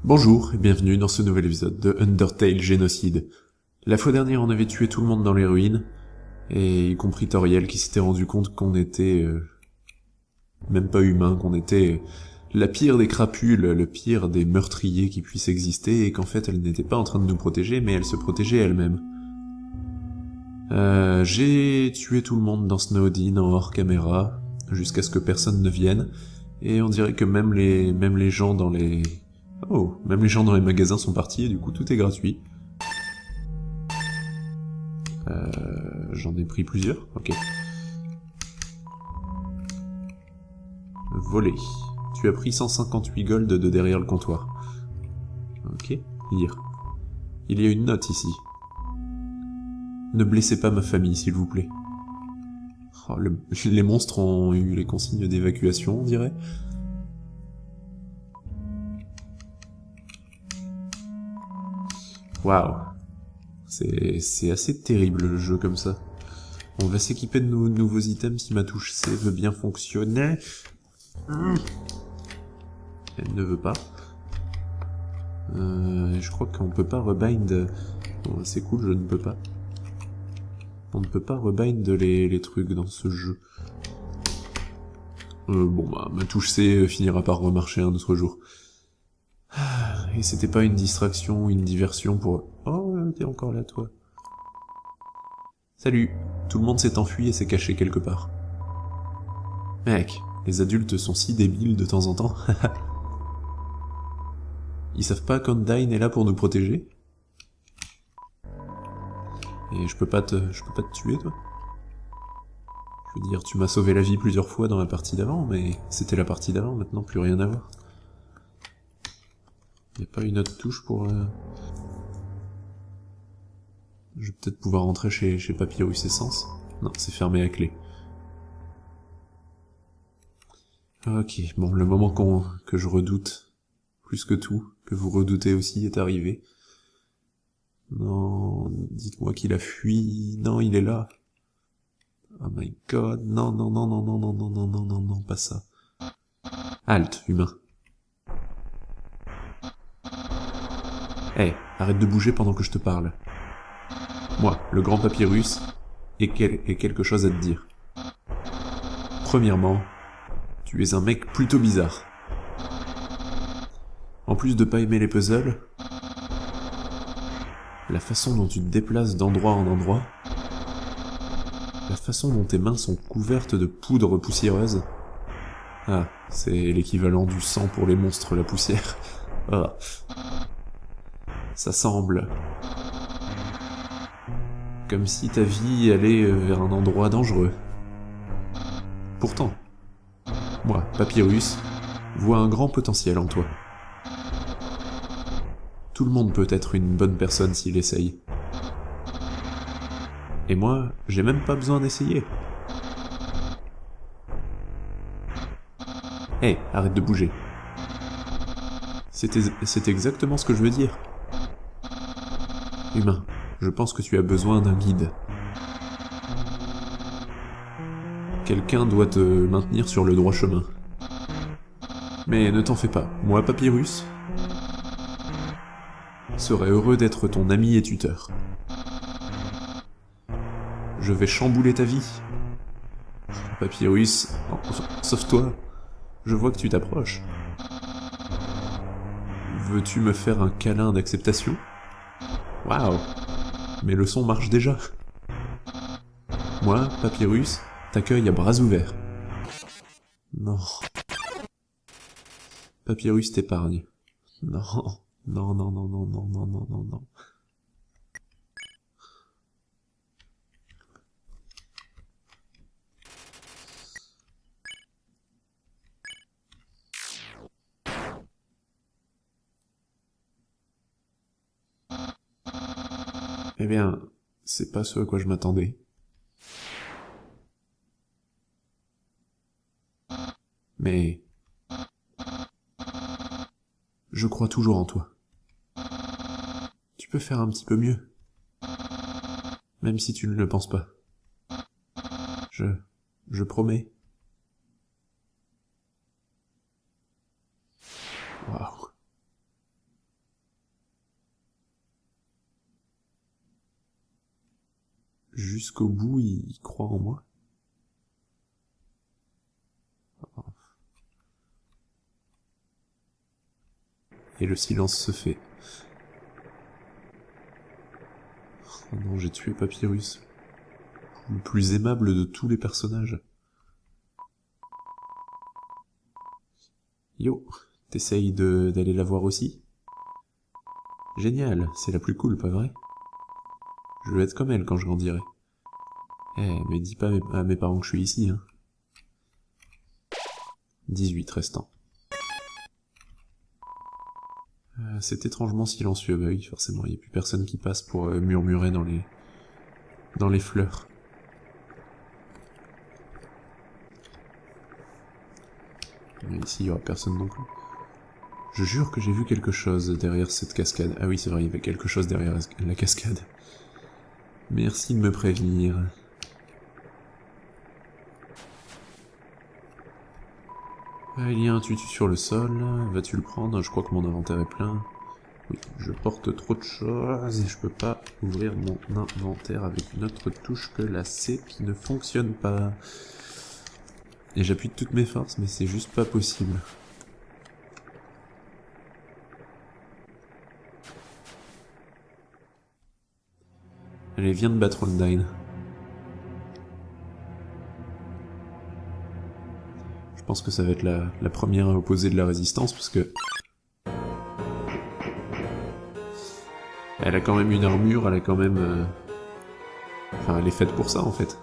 Bonjour et bienvenue dans ce nouvel épisode de Undertale Génocide. La fois dernière on avait tué tout le monde dans les ruines, et y compris Toriel qui s'était rendu compte qu'on était... même pas humain, qu'on était la pire des crapules, le pire des meurtriers qui puissent exister, et qu'en fait elle n'était pas en train de nous protéger, mais elle se protégeait elle-même. J'ai tué tout le monde dans Snowdin en hors caméra, jusqu'à ce que personne ne vienne, et on dirait que même les gens dans les... Oh, même les gens dans les magasins sont partis et du coup tout est gratuit. J'en ai pris plusieurs, ok. Voler. Tu as pris 158 gold de derrière le comptoir. Ok, lire. Il y a une note ici. Ne blessez pas ma famille, s'il vous plaît. Oh, les monstres ont eu les consignes d'évacuation, on dirait. Waouh. C'est assez terrible le jeu comme ça. On va s'équiper de nos nouveaux items si ma touche C veut bien fonctionner. Elle ne veut pas. Je crois qu'on peut pas rebind... Bon, c'est cool, je ne peux pas. On ne peut pas rebind les trucs dans ce jeu. Bon bah, ma touche C finira par remarcher un autre jour. Et c'était pas une distraction, une diversion pour... Oh, t'es encore là, toi. Salut. Tout le monde s'est enfui et s'est caché quelque part. Mec, les adultes sont si débiles de temps en temps. Ils savent pas qu'Undyne est là pour nous protéger? Et je peux pas te tuer, toi? Je veux dire, tu m'as sauvé la vie plusieurs fois dans la partie d'avant, mais c'était la partie d'avant, maintenant plus rien à voir. Y'a pas une autre touche pour... Je vais peut-être pouvoir rentrer chez Papyrus Essence. Non, c'est fermé à clé. Ok, bon, le moment que je redoute, plus que tout, que vous redoutez aussi, est arrivé. Non, dites-moi qu'il a fui. Non, il est là. Oh my god, non, non, non, non, non, non, non, non, non, non, non, pas ça. Halte, humain. Hey, arrête de bouger pendant que je te parle. Moi, le grand Papyrus, ai quelque chose à te dire. Premièrement, tu es un mec plutôt bizarre. En plus de pas aimer les puzzles, la façon dont tu te déplaces d'endroit en endroit, la façon dont tes mains sont couvertes de poudre poussiéreuse... Ah, c'est l'équivalent du sang pour les monstres, la poussière. Ah. Ça semble... comme si ta vie allait vers un endroit dangereux. Pourtant, moi, Papyrus, vois un grand potentiel en toi. Tout le monde peut être une bonne personne s'il essaye. Et moi, j'ai même pas besoin d'essayer. Hey, arrête de bouger. C'est exactement ce que je veux dire. Humain, je pense que tu as besoin d'un guide. Quelqu'un doit te maintenir sur le droit chemin. Mais ne t'en fais pas, moi, Papyrus, serais heureux d'être ton ami et tuteur. Je vais chambouler ta vie. Papyrus, sauve-toi. Je vois que tu t'approches. Veux-tu me faire un câlin d'acceptation? Waouh! Mes leçons marchent déjà. Moi, Papyrus, t'accueille à bras ouverts. Non. Papyrus t'épargne. Non. Non, non, non, non, non, non, non, non, non. Eh bien, c'est pas ce à quoi je m'attendais. Mais... je crois toujours en toi. Tu peux faire un petit peu mieux. Même si tu ne le penses pas. Je promets. Waouh. jusqu'au bout, il croit en moi. Et le silence se fait. Oh non, j'ai tué Papyrus. Le plus aimable de tous les personnages. Yo, t'essayes d'aller la voir aussi? Génial, c'est la plus cool, pas vrai? Je veux être comme elle quand je grandirai. Eh, mais dis pas à mes parents que je suis ici, hein. 18 restants. C'est étrangement silencieux, bah oui, forcément, il n'y a plus personne qui passe pour murmurer dans les fleurs. Mais ici, il n'y aura personne non plus. Je jure que j'ai vu quelque chose derrière cette cascade. Ah oui, c'est vrai, il y avait quelque chose derrière la cascade. Merci de me prévenir. Il y a un tutu sur le sol, vas-tu le prendre? Je crois que mon inventaire est plein. Oui, je porte trop de choses et je peux pas ouvrir mon inventaire avec une autre touche que la C qui ne fonctionne pas. Et j'appuie de toutes mes forces, mais c'est juste pas possible. Allez, viens de battre Ondine. Je pense que ça va être la première à opposer de la résistance, parce que... Elle a quand même une armure, elle a quand même... Enfin, elle est faite pour ça, en fait.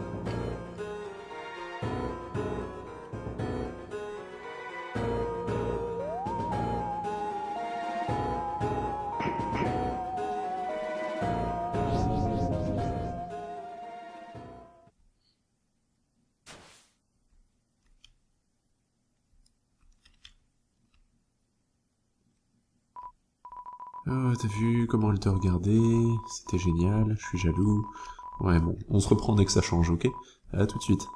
Oh, t'as vu comment elle te regardait? C'était génial, je suis jaloux. Ouais, bon, on se reprend dès que ça change, ok? À tout de suite.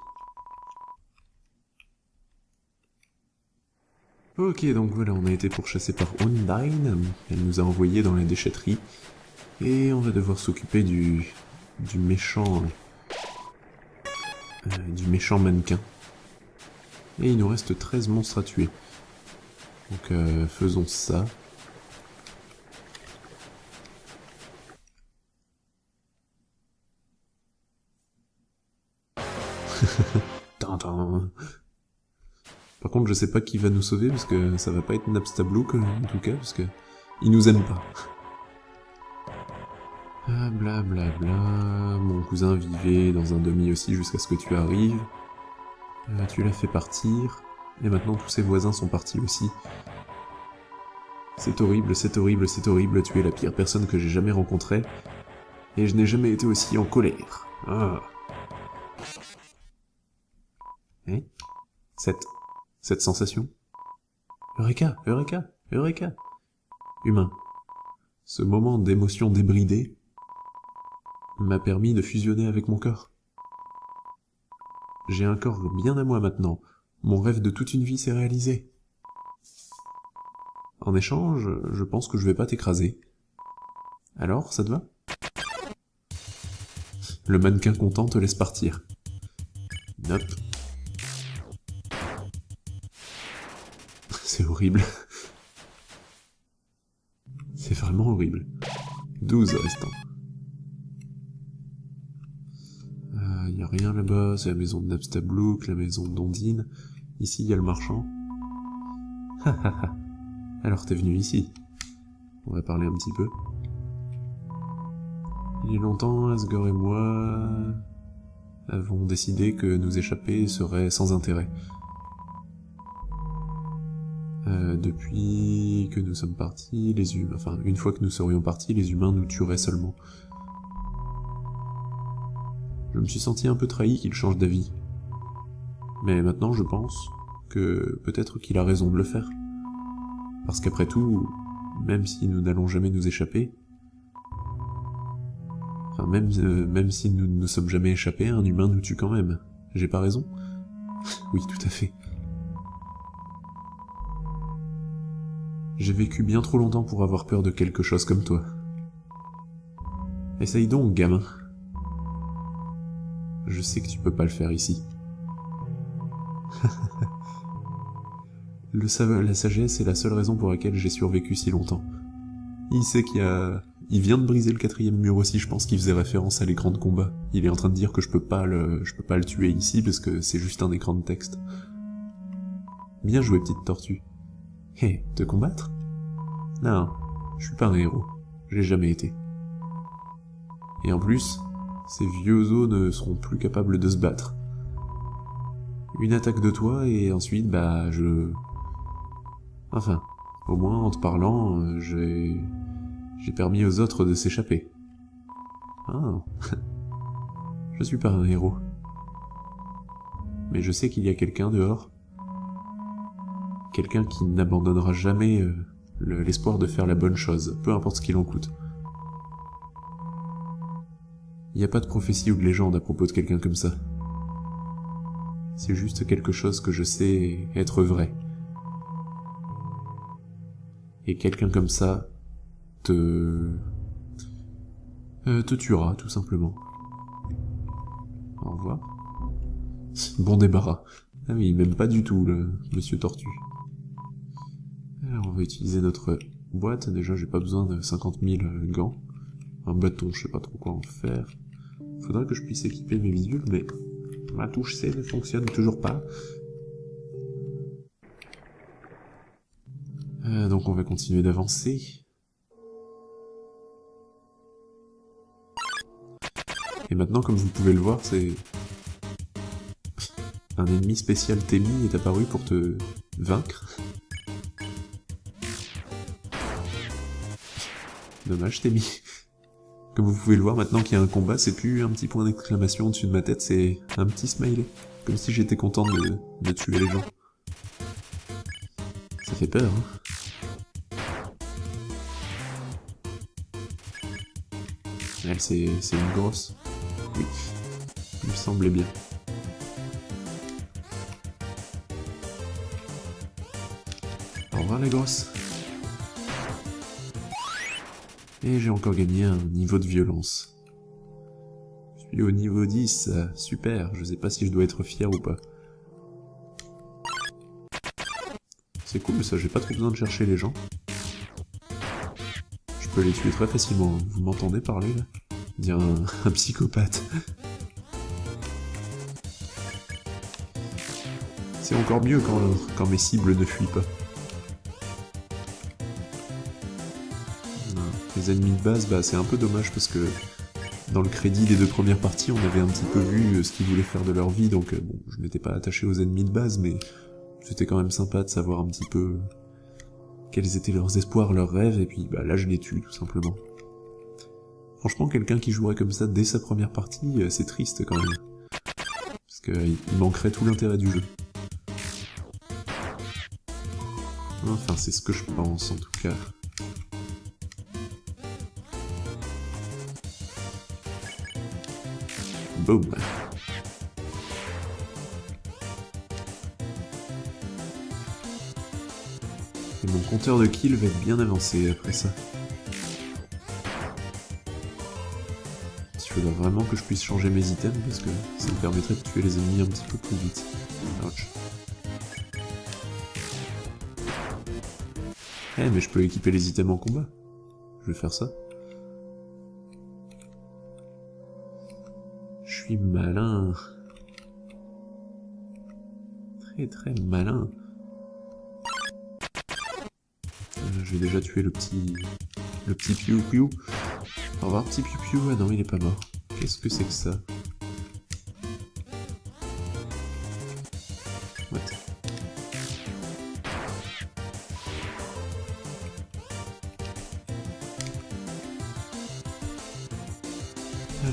Ok, donc voilà, on a été pourchassé par Ondine. Elle nous a envoyés dans la déchetterie. Et on va devoir s'occuper du méchant... du méchant mannequin. Et il nous reste 13 monstres à tuer. Donc faisons ça. Tintin. Par contre, je sais pas qui va nous sauver, parce que ça va pas être Napstablook, en tout cas, parce que il nous aime pas. Ah, blablabla, mon cousin vivait dans un demi aussi jusqu'à ce que tu arrives. Tu l'as fait partir, et maintenant tous ses voisins sont partis aussi. C'est horrible, c'est horrible, c'est horrible, tu es la pire personne que j'ai jamais rencontrée, et je n'ai jamais été aussi en colère. Ah. Hein? Cette sensation? Eureka, Eureka, Eureka! Humain. Ce moment d'émotion débridée m'a permis de fusionner avec mon corps. J'ai un corps bien à moi maintenant. Mon rêve de toute une vie s'est réalisé. En échange, je pense que je vais pas t'écraser. Alors, ça te va? Le mannequin content te laisse partir. Nope. C'est horrible. C'est vraiment horrible. 12 restants. Y a rien là-bas, c'est la maison de Napstablook, la maison d'Ondine. Ici, il y a le marchand. Alors t'es venu ici. On va parler un petit peu. Il y a longtemps, Asgore et moi avons décidé que nous échapper serait sans intérêt. Depuis que nous sommes partis, les humains... Enfin, une fois que nous serions partis, les humains nous tueraient seulement. Je me suis senti un peu trahi qu'il change d'avis. Mais maintenant, je pense que peut-être qu'il a raison de le faire. Parce qu'après tout, même si nous n'allons jamais nous échapper... Enfin, même si nous ne nous sommes jamais échappés, un humain nous tue quand même. J'ai pas raison? Oui, tout à fait. J'ai vécu bien trop longtemps pour avoir peur de quelque chose comme toi. Essaye donc, gamin. Je sais que tu peux pas le faire ici. La sagesse est la seule raison pour laquelle j'ai survécu si longtemps. Il sait il vient de briser le 4e mur aussi, je pense qu'il faisait référence à l'écran de combat. Il est en train de dire que je peux pas le tuer ici parce que c'est juste un écran de texte. Bien joué, petite tortue. Hé, te combattre? Non, je suis pas un héros. Je l'ai jamais été. Et en plus, ces vieux os ne seront plus capables de se battre. Une attaque de toi et ensuite, Enfin, au moins en te parlant, j'ai permis aux autres de s'échapper. Ah, je suis pas un héros. Mais je sais qu'il y a quelqu'un dehors. Quelqu'un qui n'abandonnera jamais l'espoir de faire la bonne chose, peu importe ce qu'il en coûte. Il n'y a pas de prophétie ou de légende à propos de quelqu'un comme ça. C'est juste quelque chose que je sais être vrai. Et quelqu'un comme ça te tuera, tout simplement. Au revoir. Bon débarras. Ah oui, il m'aime pas du tout, le monsieur Tortue. Alors, on va utiliser notre boîte. Déjà, j'ai pas besoin de 50 000 gants. Un bâton, je sais pas trop quoi en faire. Faudrait que je puisse équiper mes bidules, mais ma touche C ne fonctionne toujours pas. Donc on va continuer d'avancer. Et maintenant, comme vous pouvez le voir, c'est... un ennemi spécial Temi est apparu pour te vaincre. Dommage, Temi. Comme vous pouvez le voir, maintenant qu'il y a un combat, c'est plus un petit point d'exclamation au-dessus de ma tête, c'est un petit smiley. Comme si j'étais content de tuer les gens. Ça fait peur, hein. Elle, c'est une grosse. Oui, il me semblait bien. Au revoir, la grosse. Et j'ai encore gagné un niveau de violence. Je suis au niveau 10, super, je sais pas si je dois être fier ou pas. C'est cool ça, j'ai pas trop besoin de chercher les gens. Je peux les tuer très facilement, vous m'entendez parler là? Dire un psychopathe. C'est encore mieux quand mes cibles ne fuient pas. Les ennemis de base, c'est un peu dommage parce que dans le crédit des 2 premières parties, on avait un petit peu vu ce qu'ils voulaient faire de leur vie, donc bon, je m'étais pas attaché aux ennemis de base, mais c'était quand même sympa de savoir un petit peu quels étaient leurs espoirs, leurs rêves, et puis là je les tue tout simplement. Franchement, quelqu'un qui jouerait comme ça dès sa première partie, c'est triste quand même. Parce qu'il manquerait tout l'intérêt du jeu. Enfin, c'est ce que je pense en tout cas. Boum. Et mon compteur de kills va être bien avancé après ça. Il faudra vraiment que je puisse changer mes items parce que ça me permettrait de tuer les ennemis un petit peu plus vite. Ouch. Eh mais je peux équiper les items en combat. Je vais faire ça. Je suis malin. Très très malin. Je vais déjà tuer le petit Piu Piu. Au revoir petit Piu Piu. Ah non, il est pas mort. Qu'est-ce que c'est que ça? What?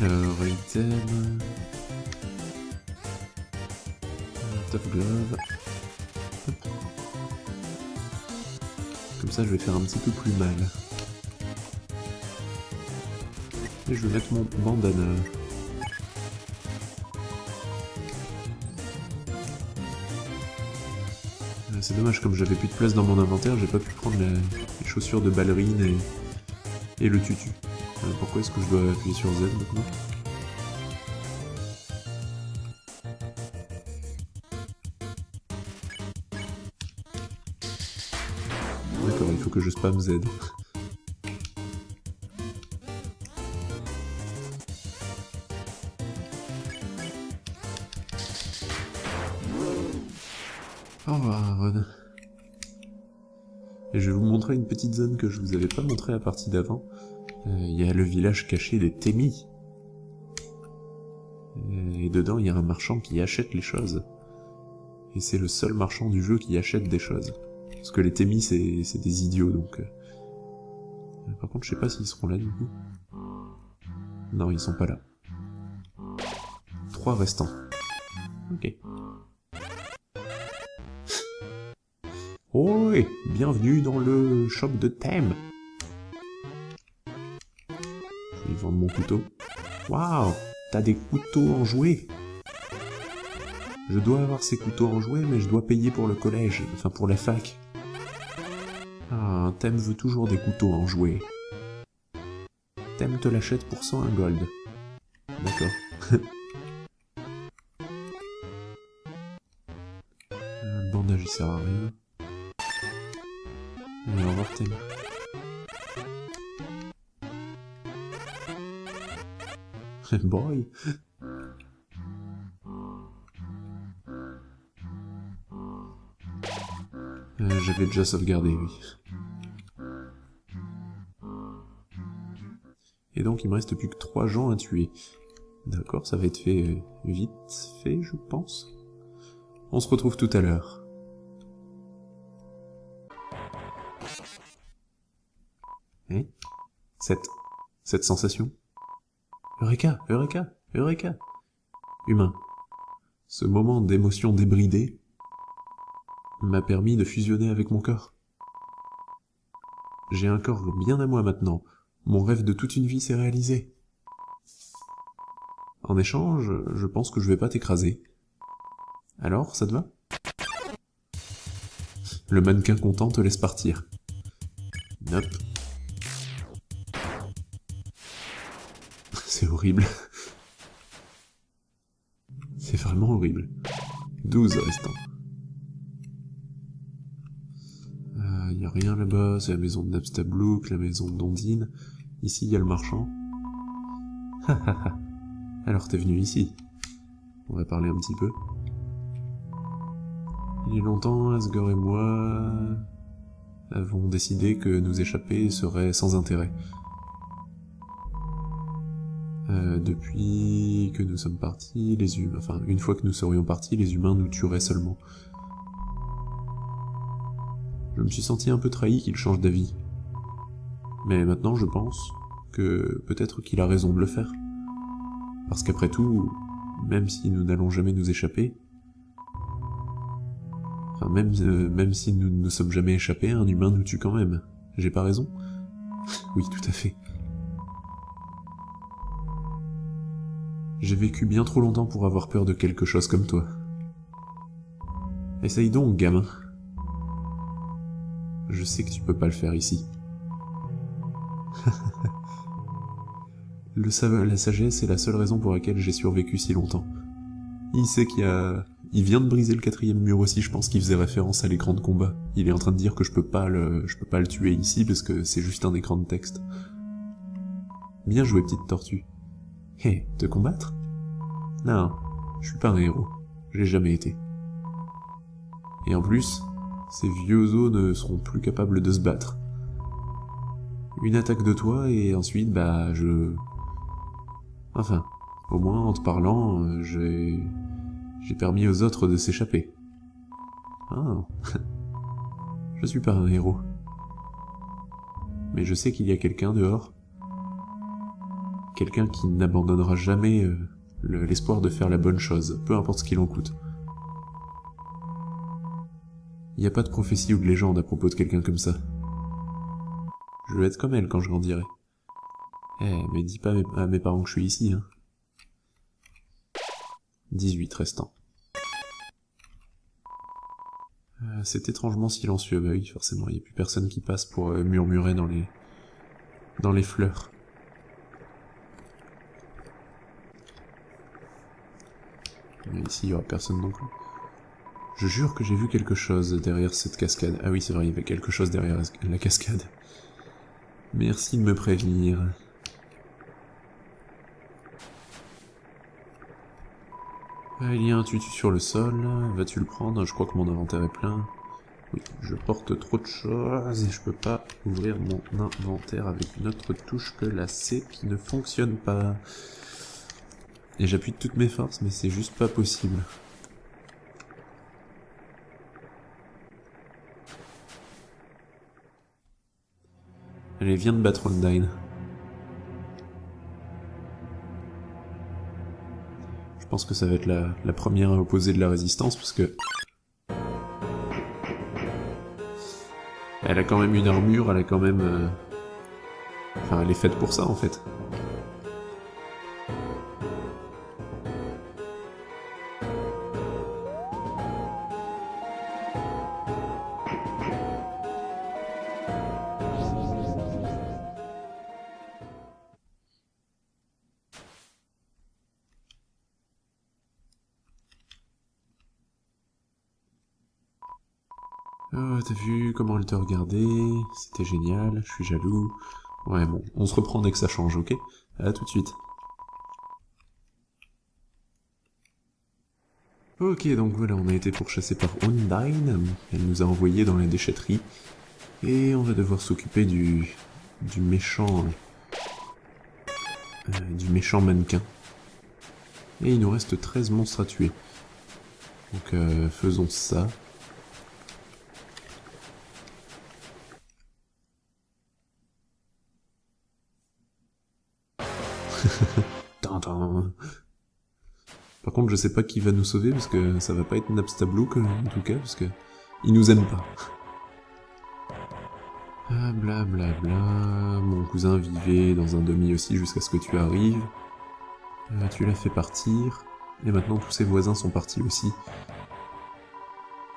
Alors, item... Top glove. Hop. Comme ça, je vais faire un petit peu plus mal. Et je vais mettre mon bandana. C'est dommage, comme j'avais plus de place dans mon inventaire, j'ai pas pu prendre les chaussures de ballerine et le tutu. Pourquoi est-ce que je dois appuyer sur Z maintenant? je spam Z. Au revoir, Ron. Et je vais vous montrer une petite zone que je vous avais pas montré à la partie d'avant. Il y a le village caché des Témis. Et dedans, il y a un marchand qui achète les choses. Et c'est le seul marchand du jeu qui achète des choses. Parce que les Témis, c'est des idiots, donc... Par contre, je sais pas s'ils seront là, du coup. Non, ils sont pas là. 3 restants. Ok. Oh, et bienvenue dans le shop de thème. Je vais vendre mon couteau. Waouh, t'as des couteaux en jouet. Je dois avoir ces couteaux en jouet, mais je dois payer pour le collège, enfin pour la fac. Ah, Thème veut toujours des couteaux en jouet. Thème te l'achète pour 101 gold. D'accord. Le bandage il sert à rien. Allez, au revoir Thème. Boy. J'avais déjà sauvegardé, oui. Et donc il me reste plus que 3 gens à tuer. D'accord, ça va être fait vite fait, je pense. On se retrouve tout à l'heure. Hein? Cette sensation? Eureka! Eureka! Eureka! Humain. Ce moment d'émotion débridée m'a permis de fusionner avec mon corps. J'ai un corps bien à moi maintenant. Mon rêve de toute une vie s'est réalisé. En échange, je pense que je vais pas t'écraser. Alors, ça te va? Le mannequin content te laisse partir. Hop. C'est horrible. C'est vraiment horrible. 12 restants. Y a rien là-bas, c'est la maison de Napstablook, la maison d'Ondine. Ici, il y a le marchand. Alors t'es venu ici. On va parler un petit peu. Il y a longtemps, Asgore et moi avons décidé que nous échapper serait sans intérêt. Depuis que nous sommes partis, les humains... Enfin, une fois que nous serions partis, les humains nous tueraient seulement. Je me suis senti un peu trahi qu'il change d'avis. Mais maintenant, je pense que peut-être qu'il a raison de le faire. Parce qu'après tout, même si nous n'allons jamais nous échapper... Enfin, même si nous ne nous sommes jamais échappés, un humain nous tue quand même. J'ai pas raison? Oui, tout à fait. J'ai vécu bien trop longtemps pour avoir peur de quelque chose comme toi. Essaye donc, gamin. Je sais que tu peux pas le faire ici. La sagesse est la seule raison pour laquelle j'ai survécu si longtemps. Il sait il vient de briser le 4e mur aussi, je pense qu'il faisait référence à l'écran de combat. Il est en train de dire que je peux pas le tuer ici parce que c'est juste un écran de texte. Bien joué, petite tortue. Hé, te combattre? Non, je suis pas un héros. Je l'ai jamais été. Et en plus, ces vieux os ne seront plus capables de se battre. Une attaque de toi et ensuite, bah, Enfin, au moins en te parlant, j'ai permis aux autres de s'échapper. Ah, je suis pas un héros. Mais je sais qu'il y a quelqu'un dehors. Quelqu'un qui n'abandonnera jamais l'espoir de faire la bonne chose, peu importe ce qu'il en coûte. Il n'y a pas de prophétie ou de légende à propos de quelqu'un comme ça. Je veux être comme elle quand je grandirai. Mais dis pas à mes parents que je suis ici, hein. 18 restants. C'est étrangement silencieux, bah oui, forcément, il n'y a plus personne qui passe pour murmurer dans les fleurs. Mais ici, il n'y aura personne non plus. Je jure que j'ai vu quelque chose derrière cette cascade. Ah oui, c'est vrai, il y avait quelque chose derrière la cascade. Merci de me prévenir. Il y a un tutu sur le sol. Vas-tu le prendre? Je crois que mon inventaire est plein. Oui, je porte trop de choses et je peux pas ouvrir mon inventaire avec une autre touche que la C qui ne fonctionne pas. Et j'appuie de toutes mes forces, mais c'est juste pas possible. Allez, viens de battre Undyne. Je pense que ça va être la première à opposer de la résistance, parce que... Elle a quand même une armure, elle a quand même... Enfin, elle est faite pour ça, en fait. Oh, t'as vu comment elle te regardait? C'était génial, je suis jaloux. Ouais, bon, on se reprend dès que ça change, ok? À tout de suite. Ok, donc voilà, on a été pourchassé par Undyne. Elle nous a envoyés dans la déchetterie. Et on va devoir s'occuper du méchant... du méchant mannequin. Et il nous reste 13 monstres à tuer. Donc faisons ça. Tintin. Par contre, je sais pas qui va nous sauver, parce que ça va pas être Napstablook, en tout cas, parce que il nous aime pas. Ah, blablabla, bla bla. Mon cousin vivait dans un demi aussi jusqu'à ce que tu arrives. Tu l'as fait partir, et maintenant tous ses voisins sont partis aussi.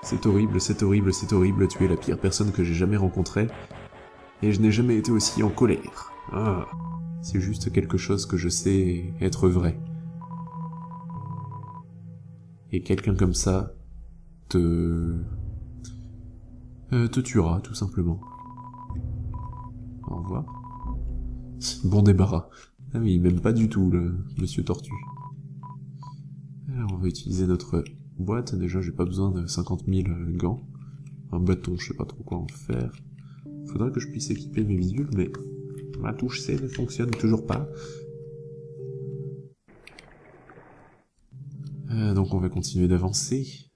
C'est horrible, c'est horrible, c'est horrible, tu es la pire personne que j'ai jamais rencontrée, et je n'ai jamais été aussi en colère. Ah, c'est juste quelque chose que je sais être vrai. Et quelqu'un comme ça te tuera, tout simplement. Au revoir. Bon débarras. Ah oui, il m'aime pas du tout, le monsieur Tortue. Alors, on va utiliser notre boîte. Déjà, j'ai pas besoin de 50 000 gants. Un bâton, je sais pas trop quoi en faire. Faudrait que je puisse équiper mes bidules, mais ma touche C ne fonctionne toujours pas. Donc on va continuer d'avancer.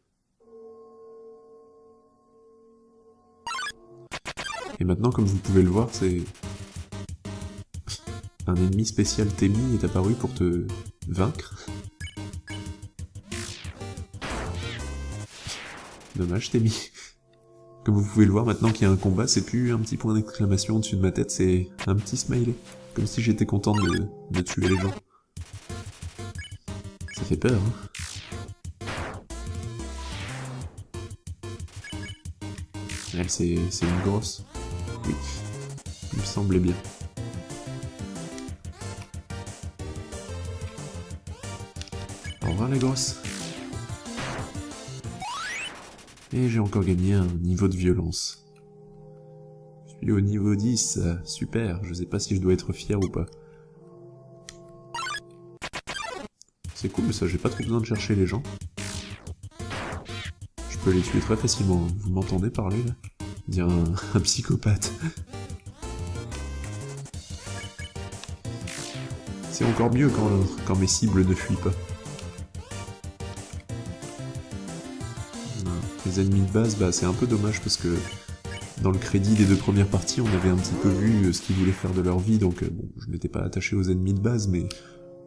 Et maintenant, comme vous pouvez le voir, c'est... Un ennemi spécial Temi est apparu pour te vaincre. Dommage, Temi. Comme vous pouvez le voir, maintenant qu'il y a un combat, c'est plus un petit point d'exclamation au-dessus de ma tête, c'est un petit smiley. Comme si j'étais content de tuer les gens. Ça fait peur, hein. Elle, c'est une grosse. Oui, il me semblait bien. Au revoir la grosse. Et j'ai encore gagné un niveau de violence. Je suis au niveau 10, super, je sais pas si je dois être fier ou pas. C'est cool ça, j'ai pas trop besoin de chercher les gens. Je peux les tuer très facilement, vous m'entendez parler là? Dire un psychopathe. C'est encore mieux quand mes cibles ne fuient pas. Les ennemis de base, bah c'est un peu dommage parce que dans le crédit des 2 premières parties, on avait un petit peu vu ce qu'ils voulaient faire de leur vie, donc bon, je m'étais pas attaché aux ennemis de base, mais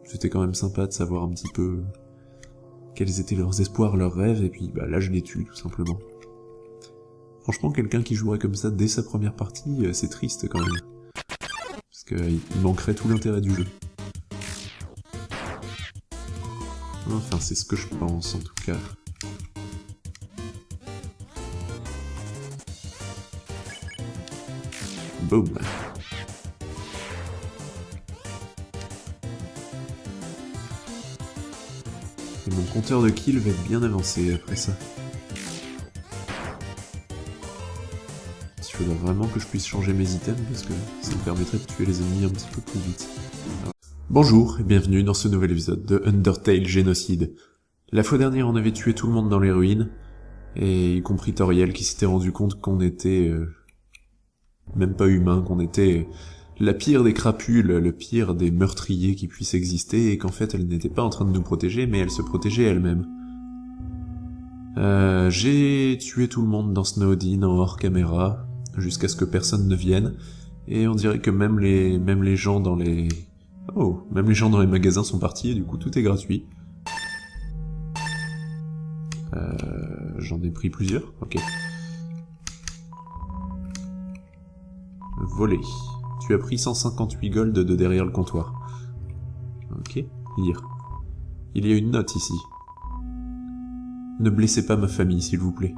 c'était quand même sympa de savoir un petit peu quels étaient leurs espoirs, leurs rêves, et puis bah là je les tue tout simplement. Franchement, quelqu'un qui jouerait comme ça dès sa première partie, c'est triste quand même. Parce qu'il manquerait tout l'intérêt du jeu. Enfin, c'est ce que je pense en tout cas. Boum. Et mon compteur de kills va être bien avancé après ça. faudrait vraiment que je puisse changer mes items parce que ça me permettrait de tuer les ennemis un petit peu plus vite. Bonjour et bienvenue dans ce nouvel épisode de Undertale Génocide. La fois dernière on avait tué tout le monde dans les ruines, et y compris Toriel qui s'était rendu compte qu'on était... même pas humain, qu'on était la pire des crapules, le pire des meurtriers qui puissent exister, et qu'en fait elle n'était pas en train de nous protéger, mais elle se protégeait elle-même. J'ai tué tout le monde dans Snowdin en hors caméra, jusqu'à ce que personne ne vienne, et on dirait que même les gens dans les... Oh, même les gens dans les magasins sont partis, et du coup tout est gratuit. J'en ai pris plusieurs, ok. Voler. Tu as pris 158 gold de derrière le comptoir. Ok, lire. Il y a une note ici. Ne blessez pas ma famille, s'il vous plaît.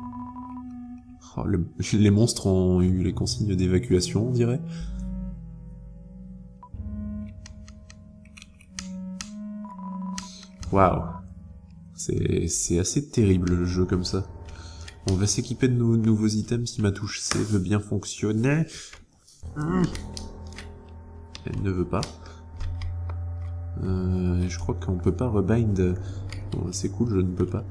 Oh, les monstres ont eu les consignes d'évacuation, on dirait. Waouh. C'est assez terrible le jeu comme ça. On va s'équiper de nos nouveaux items si ma touche C veut bien fonctionner. Elle ne veut pas. Je crois qu'on peut pas rebind... Bon, c'est cool, je ne peux pas.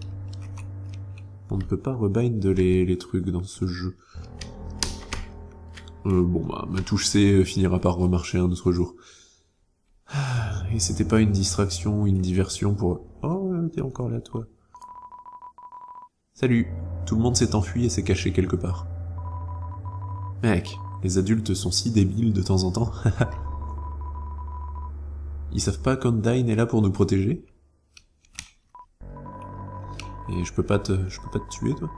On ne peut pas rebind les trucs dans ce jeu. Bon bah, ma touche C finira par remarcher un autre jour. Et c'était pas une distraction, une diversion pour... Oh, t'es encore là, toi. Salut. Tout le monde s'est enfui et s'est caché quelque part. Mec, les adultes sont si débiles de temps en temps. Ils savent pas qu'Undyne est là pour nous protéger? Et je peux pas te tuer, toi?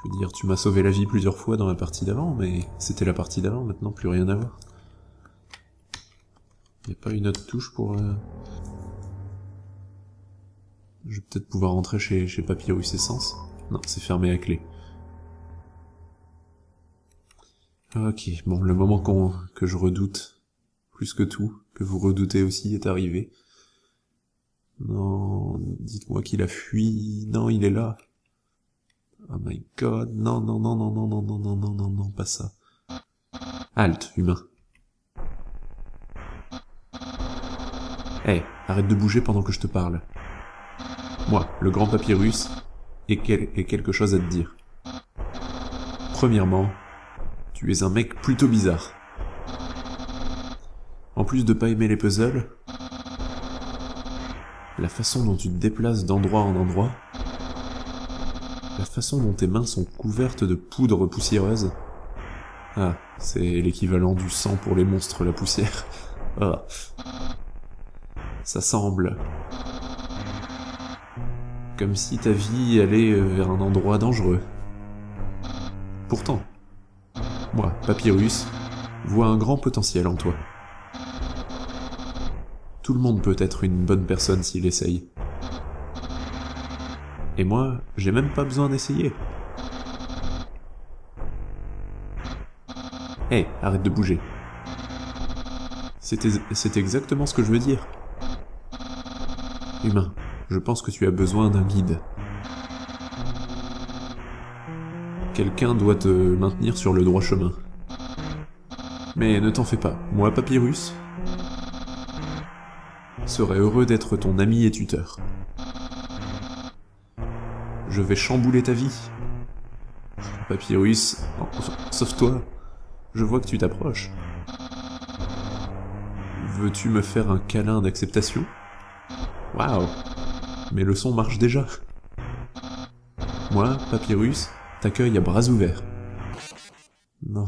Je veux dire, tu m'as sauvé la vie plusieurs fois dans la partie d'avant, mais c'était la partie d'avant, maintenant plus rien à voir. Y a pas une autre touche pour... Je vais peut-être pouvoir rentrer chez Papyrus Essence. Non, c'est fermé à clé. Ok, bon, le moment que je redoute, plus que tout, que vous redoutez aussi, est arrivé. Non, dites-moi qu'il a fui. Non, il est là. Oh my god, non, non, non, non, non, non, non, non, non, non, non, pas ça. Halt, humain. Hey, arrête de bouger pendant que je te parle. Moi, le grand Papyrus, ai quelque chose à te dire. Premièrement, tu es un mec plutôt bizarre. En plus de pas aimer les puzzles, la façon dont tu te déplaces d'endroit en endroit, la façon dont tes mains sont couvertes de poudre poussiéreuse... Ah, c'est l'équivalent du sang pour les monstres, la poussière. Ah. Ça semble... comme si ta vie allait vers un endroit dangereux. Pourtant, moi, Papyrus, vois un grand potentiel en toi. Tout le monde peut être une bonne personne s'il essaye. Et moi, j'ai même pas besoin d'essayer. Hey, arrête de bouger. C'est exactement ce que je veux dire. Humain, je pense que tu as besoin d'un guide. Quelqu'un doit te maintenir sur le droit chemin. Mais ne t'en fais pas, moi, Papyrus, serais heureux d'être ton ami et tuteur. Je vais chambouler ta vie. Papyrus, enfin, sauve-toi. Je vois que tu t'approches. Veux-tu me faire un câlin d'acceptation? Waouh! Mes leçons marchent déjà. Moi, Papyrus, t'accueille à bras ouverts. Non.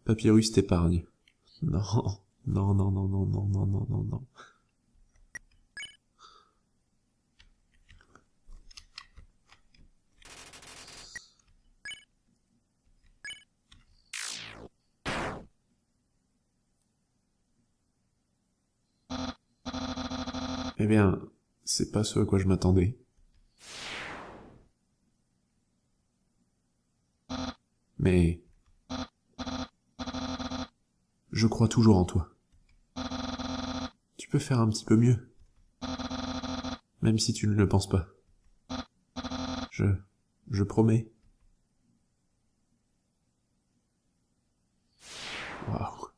Papyrus t'épargne. Non. Non, non, non, non, non, non, non, non, non. Eh bien, c'est pas ce à quoi je m'attendais. Mais... je crois toujours en toi. Tu peux faire un petit peu mieux. Même si tu ne le penses pas. Je promets. Waouh.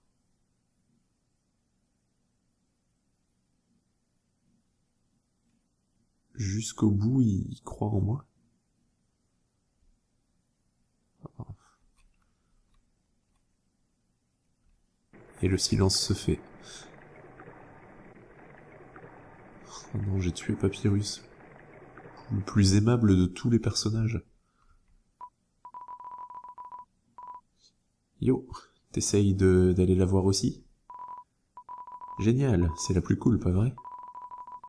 Jusqu'au bout, il croit en moi. Et le silence se fait. Oh non, j'ai tué Papyrus. Le plus aimable de tous les personnages. Yo, t'essayes d'aller la voir aussi? Génial, c'est la plus cool, pas vrai?